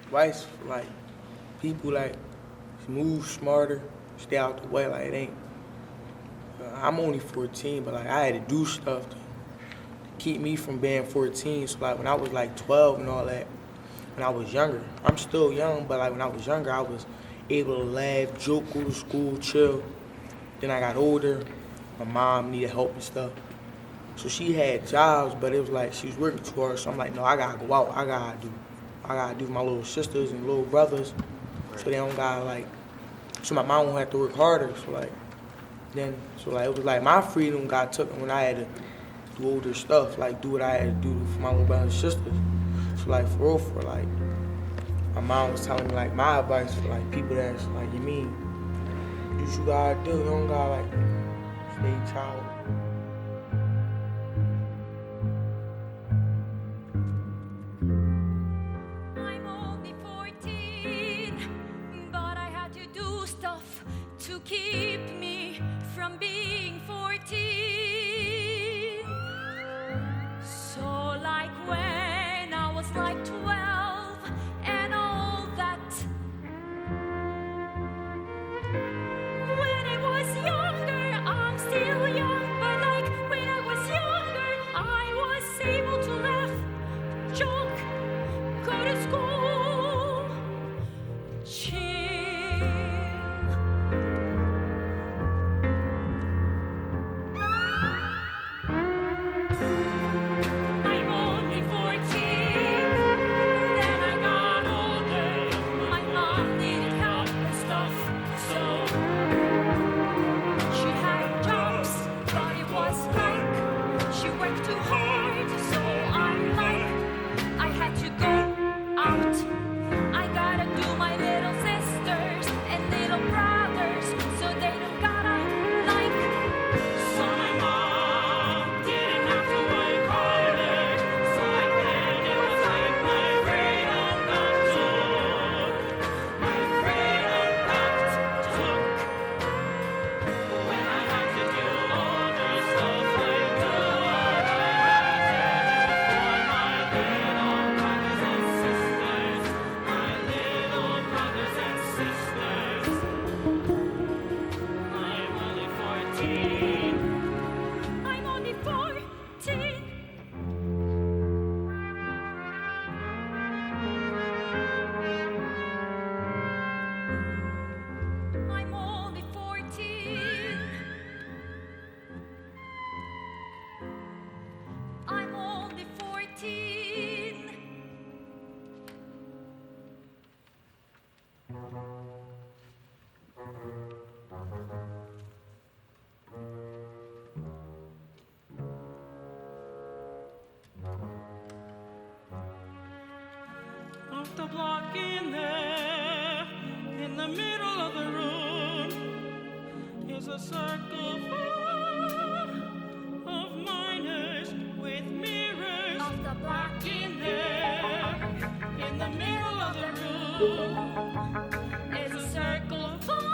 Advice for like people like move smarter, stay out the way. Like it ain't. I'm only 14, but like I had to do stuff to keep me from being 14. So like when I was like 12 and all that, when I was younger, I'm still young, but like when I was younger, I was able to laugh, joke, go to school, chill. Then I got older, my mom needed help and stuff. So she had jobs, but it was like she was working too hard. So I'm like, no, I gotta go out. I gotta do my little sisters and little brothers, so they don't gotta like. So my mom won't have to work harder. So like, it was like my freedom got taken when I had to do older stuff, like do what I had to do for my little brothers and sisters. So like for real, for like, my mom was telling me like my advice for like people that's like, you mean, do what you gotta do. You don't gotta like stay child. To keep me from being 14. So like when I was like 12 and all that. When I was younger, I'm still young, but like when I was younger, I was able to laugh, joke, go to school, chill. The block in there, in the middle of the room, is a circle full of miners with mirrors. Of the block in there, in the middle of the room, is a circle full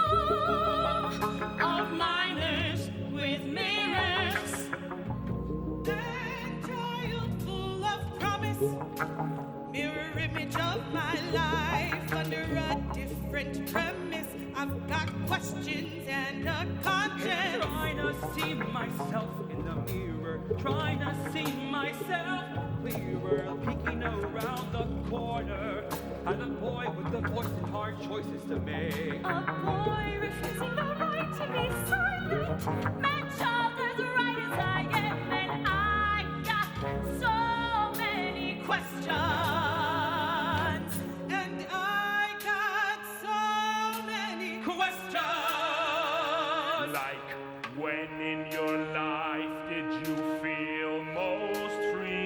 of miners with mirrors. That child full of promise. Mirror image of my life under a different premise. I've got questions and a conscience. Trying to see myself in the mirror, trying to see myself clearer, peeking around the corner at a boy with the voice and hard choices to make. A boy refusing the right to be silent. Man child as right as I am, and I got so many questions. When in your life did you feel most free?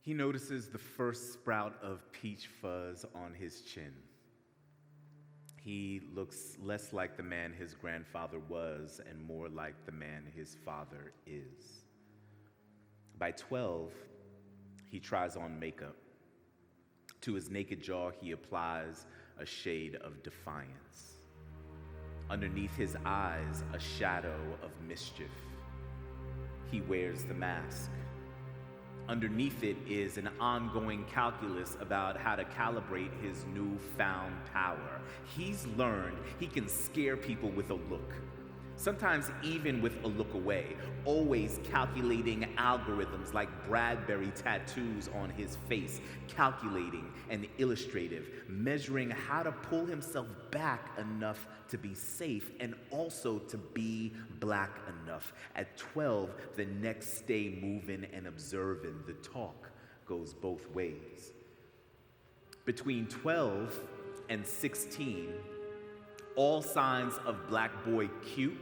He notices the first sprout of peach fuzz on his chin. He looks less like the man his grandfather was and more like the man his father is. By 12, he tries on makeup. To his naked jaw, he applies a shade of defiance. Underneath his eyes, a shadow of mischief. He wears the mask. Underneath it is an ongoing calculus about how to calibrate his newfound power. He's learned he can scare people with a look, sometimes even with a look away, always calculating algorithms like Bradbury tattoos on his face, calculating and illustrative, measuring how to pull himself back enough to be safe and also to be black enough. At 12, the next stay moving and observing. The talk goes both ways. Between 12 and 16, all signs of black boy cute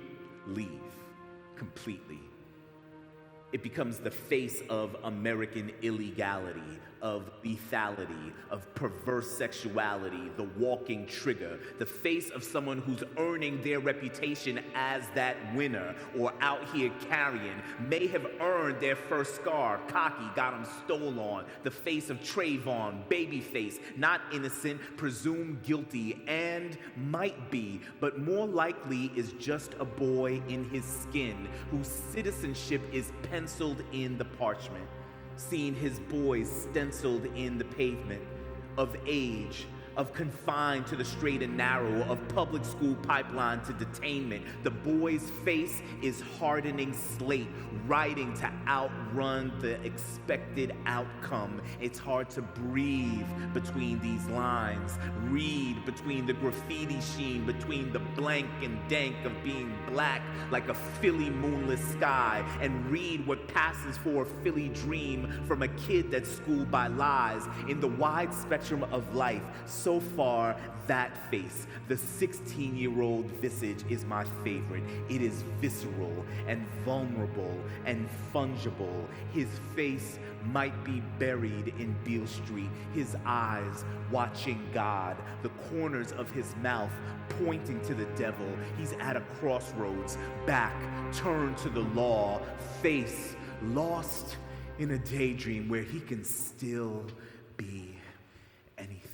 leave completely. It becomes the face of American illegality, of lethality, of perverse sexuality, the walking trigger, the face of someone who's earning their reputation as that winner or out here carrying, may have earned their first scar, cocky, got him stole on, the face of Trayvon, babyface, not innocent, presumed guilty, and might be, but more likely is just a boy in his skin whose citizenship is penciled in the parchment, seeing his boys stenciled in the pavement, of age, of confined to the straight and narrow, of public school pipeline to detainment. The boy's face is hardening slate, writing to outrun the expected outcome. It's hard to breathe between these lines, read between the graffiti sheen, between the blank and dank of being black like a Philly moonless sky, and read what passes for a Philly dream from a kid that's schooled by lies. In the wide spectrum of life, so far, that face, the 16-year-old visage, is my favorite. It is visceral and vulnerable and fungible. His face might be buried in Beale Street, his eyes watching God, the corners of his mouth pointing to the devil. He's at a crossroads, back turned to the law, face lost in a daydream where he can still be anything.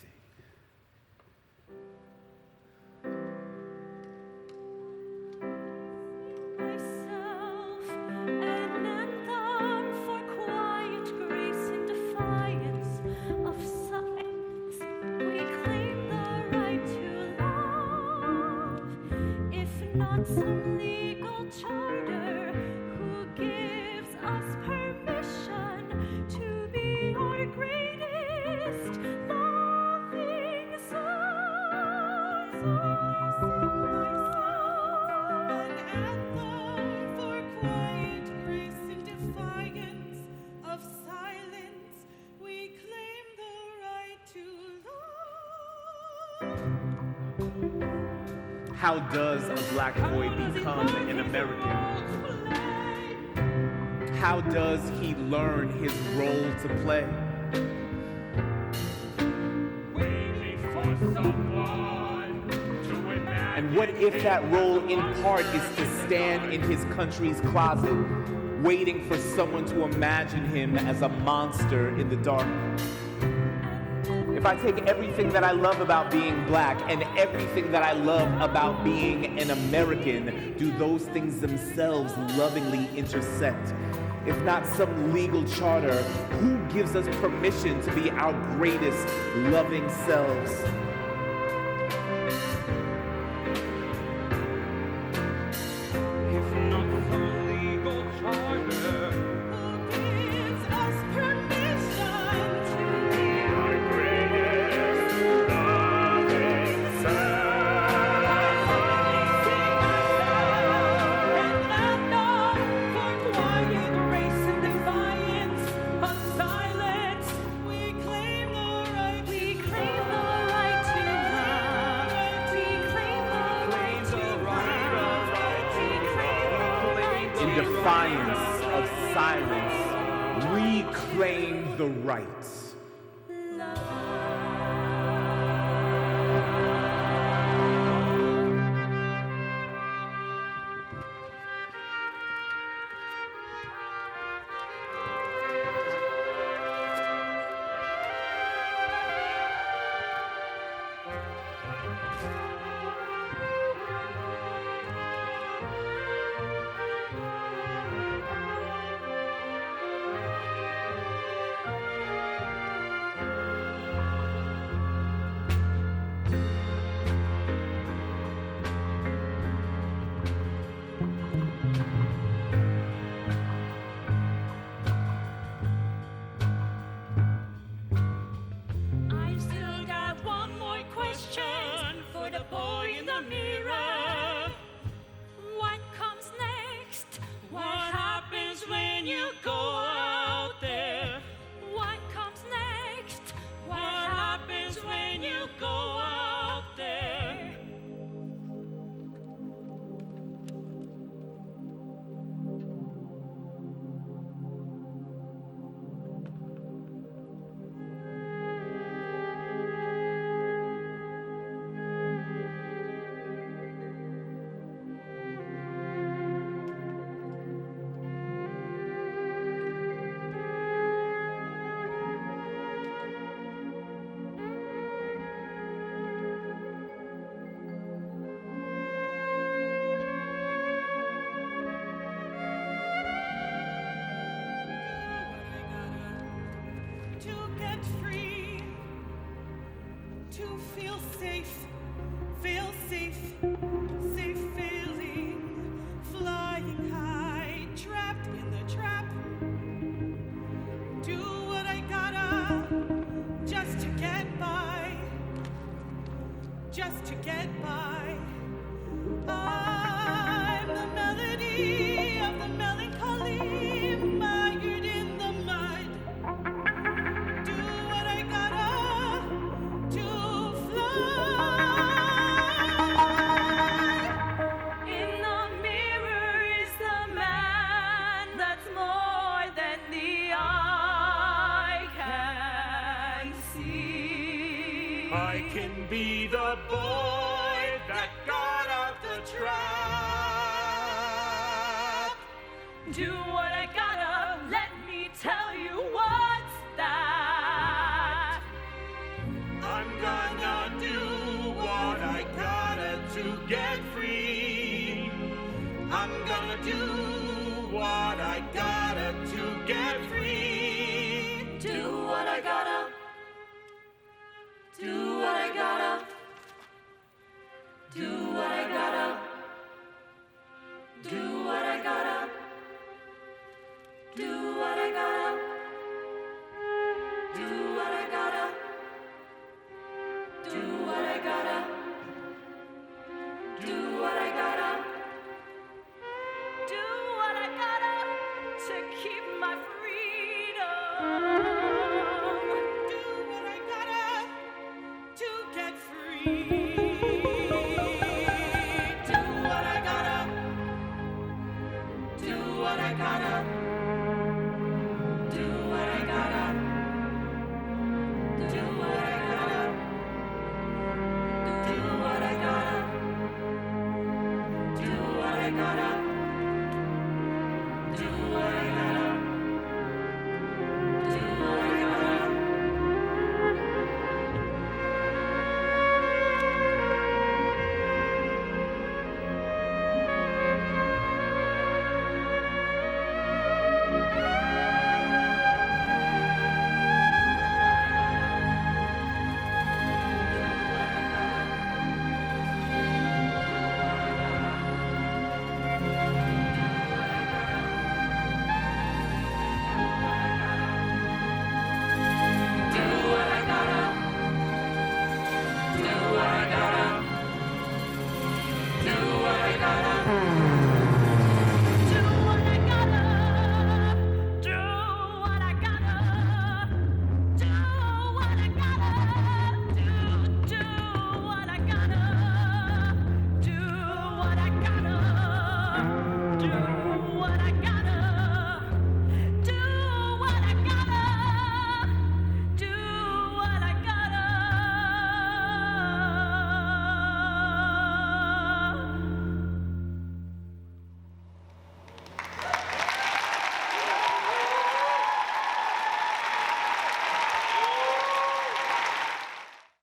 Some legal charter who gives us permission to be our greatest loving sons. I sing myself an anthem for quiet grace in defiance of silence. We claim the right to love. How does a black boy become an American? How does he learn his role to play? Waiting for someone to imagine. And what if that role in part is to stand in his country's closet, waiting for someone to imagine him as a monster in the dark? If I take everything that I love about being black and everything that I love about being an American, do those things themselves lovingly intersect? If not some legal charter, who gives us permission to be our greatest loving selves? If not some legal charter, Who gives us permission to be Our greatest loving self. an anthem for quiet grace and defiance of silence? We claim the right claim the right. I've still got one more question for the boy in the mirror. What comes next? What happens when you go out there? What comes next? What happens when you go out there? To get free, to feel safe, safe feeling, flying high, trapped in the trap. Do what I gotta, just to get by, just to get by. I'm the melody of the melancholy, mired in the mud. Do what I gotta to fly. In the mirror is the man that's more than the eye can see. I can be the boy that got out the trap. Do what I gotta, let me tell you what's that. I'm gonna do what I gotta to get free. I'm gonna do what I gotta to get free. Do what I gotta. Do what I gotta. Do what I gotta. Do what I gotta. Do what I gotta. Do what I gotta. Do what I gotta. Do what I gotta. Do what I gotta to keep my freedom. Do what I gotta to get free.